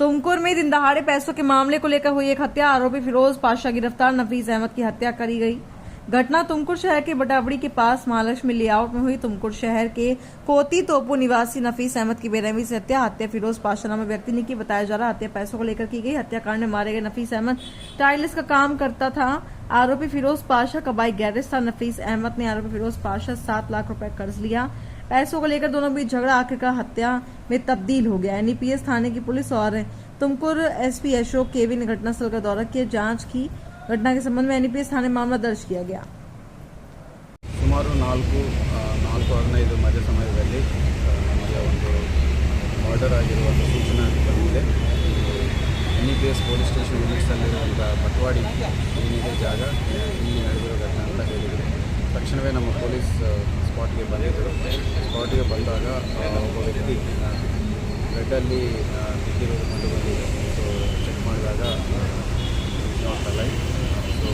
तुमकुर में दिन दहाड़े पैसों के मामले को लेकर हुई एक हत्या, आरोपी फिरोज पाशा गिरफ्तार, नफीस अहमद की हत्या करी गई। घटना तुमकुर शहर के बटावड़ी के पास महालक्ष्मी लेआउट में हुई। तुमकुर शहर के कोती तोपू निवासी नफीस अहमद की बेरहमी से हत्या फिरोज पाशा नामक व्यक्ति ने की। बताया जा रहा हत्या पैसों को लेकर की गई। हत्याकांड में मारे गए नफीस अहमद टाइल्स का काम करता था। आरोपी फिरोज पाशा का बाइक गैरेज था। नफीस अहमद ने आरोपी फिरोज पाशा 7 लाख रुपए कर्ज लिया। पैसों को लेकर दोनों बीच झगड़ा आखिरकार हत्या में तब्दील हो गया। एनपीएस थाने की पुलिस और तुमकुर एसपी अशोक केवी ने घटनास्थल का दौरा किया, जांच की। घटना के संबंध में एनपीएस थाने मामला दर्ज किया गया। ಸುಮಾರು 4:15 ಮಧ್ಯ ಸಮಯದಲ್ಲಿ ನಮಗೆ ಒಂದು ಮರ್ಡರ್ ಆಗಿರುವಂಥ ಸೂಚನೆ ಬಂದಿದೆ. ಎನ್ಇಪಿಎಸ್ ಪೊಲೀಸ್ ಸ್ಟೇಷನ್ ಲಿಮಿಟ್ಸಲ್ಲಿರುವಂಥ ಬಟ್ವಾಡಿ ಏನಿದೆ ಜಾಗ, ಇಲ್ಲಿ ನಡೆದಿರೋ ಘಟನೆ ಅಂತ ಹೇಳಿದರು. ತಕ್ಷಣವೇ ನಮ್ಮ ಪೊಲೀಸ್ ಸ್ಪಾಟ್ಗೆ ಬಂದಿದ್ದರು. ಸ್ಪಾಟ್ಗೆ ಬಂದಾಗ ಒಬ್ಬ ವ್ಯಕ್ತಿ ಬೆಡ್ಡಲ್ಲಿ ಬಿದ್ದಿರೋದು ಕಂಡು ಬಂದಿದೆ. ಸೊ ಚೆಕ್ ಮಾಡಿದಾಗ ನಾಟ್ ಅಲೈವ್. ಸೊ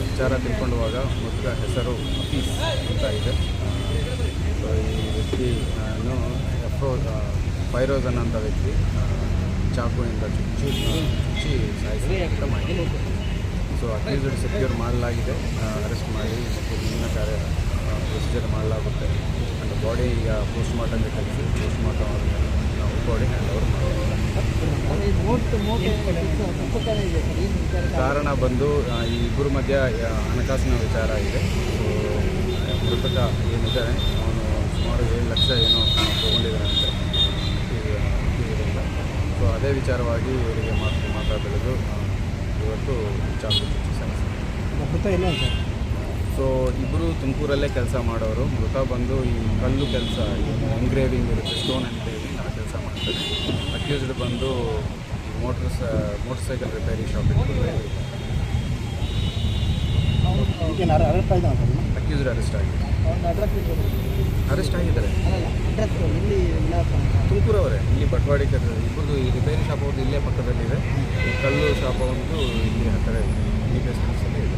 ವಿಚಾರ ತಿಳ್ಕೊಂಡುವಾಗ ಮೃತ ಹೆಸರು ನಫೀಸ್ ಅಂತ ಇದೆ. ಸೊ ಈ ವ್ಯಕ್ತಿಯನ್ನು ಫೈರೋಜ್ ಅನ್ನೋಂಥ ವ್ಯಕ್ತಿ ಚಾಕುವಿಂದ ಚುಚ್ಚಿ ಸಾಯಿಸಿ ಅಂತ ಮಾಡಿದೆ. ಸೊ ಅಕ್ಯೂಸ್ಡ್ ಸೆಕ್ಯೂರ್ ಮಾಡಲಾಗಿದೆ, ಅರೆಸ್ಟ್ ಮಾಡಿ ಮತ್ತು ಮುಂದಿನ ಕಾರ್ಯ ಪ್ರೊಸೀಜರ್ ಮಾಡಲಾಗುತ್ತೆ. ಆ್ಯಂಡ್ ಬಾಡಿ ಈಗ ಪೋಸ್ಟ್ಮಾರ್ಟಮ್ಗೆ ಕಳಿಸಿ ಪೋಸ್ಟ್ಮಾರ್ಟಮ್ ಆದಮೇಲೆ ನಾವು ಬಾಡಿ ಹ್ಯಾಂಡ್ ಓವರ್ ಮಾಡ್ತೀವಿ. ಕಾರಣ ಬಂದು ಈ ಇಬ್ಬರ ಮಧ್ಯ ಹಣಕಾಸಿನ ವಿಚಾರ ಇದೆ. ಸೊ ಮೃತಕ ಏನಿದೆ ಅವನು ಸುಮಾರು 7 ಲಕ್ಷ ಏನೋ ತೊಗೊಂಡಿದ್ದಾನಂತೆ ಇದರಿಂದ. ಸೊ ಅದೇ ವಿಚಾರವಾಗಿ ಇವರಿಗೆ ಮಾತಾಡಲು ಇವತ್ತು ಚಾಕು ಚುಚ್ಚಿ ಸಾಯಿಸಿದ್ದಾರೆ. ಸೊ ಇಬ್ಬರು ತುಮಕೂರಲ್ಲೇ ಕೆಲಸ ಮಾಡೋರು. ಮೃತ ಬಂದು ಈ ಕಲ್ಲು ಕೆಲಸ, ಎಂಗ್ರೇವಿಂಗ್ ಇರುತ್ತೆ, ಸ್ಟೋನ್ ಎಂಗ್ರೇವಿಂಗ್ ಆ ಕೆಲಸ ಮಾಡ್ತಾರೆ. ಅಕ್ಯೂಸ್ಡ್ ಬಂದು ಮೋಟರ್ ಸೈಕಲ್ ರಿಪೇರಿ ಶಾಪ್ ಇಟ್ಕೊಂಡು ಅಕ್ಯೂಸ್ಡ್ ಅರೆಸ್ಟ್ ಆಗಿದ್ದಾರೆ. ತುಮಕೂರವರೇ, ಇಲ್ಲಿ ಬಟ್ವಾಡಿ ಇಬ್ಬರದು ಈ ರಿಪೇರಿ ಶಾಪ್ ಅವ್ರದ್ದು ಇಲ್ಲೇ ಪಕ್ಕದಲ್ಲಿದೆ. ಈ ಕಲ್ಲು ಶಾಪ್ ಒಂದು ಇಲ್ಲಿ ಹತ್ತಿರ ಇದೆ. ಈ ಇದೆ.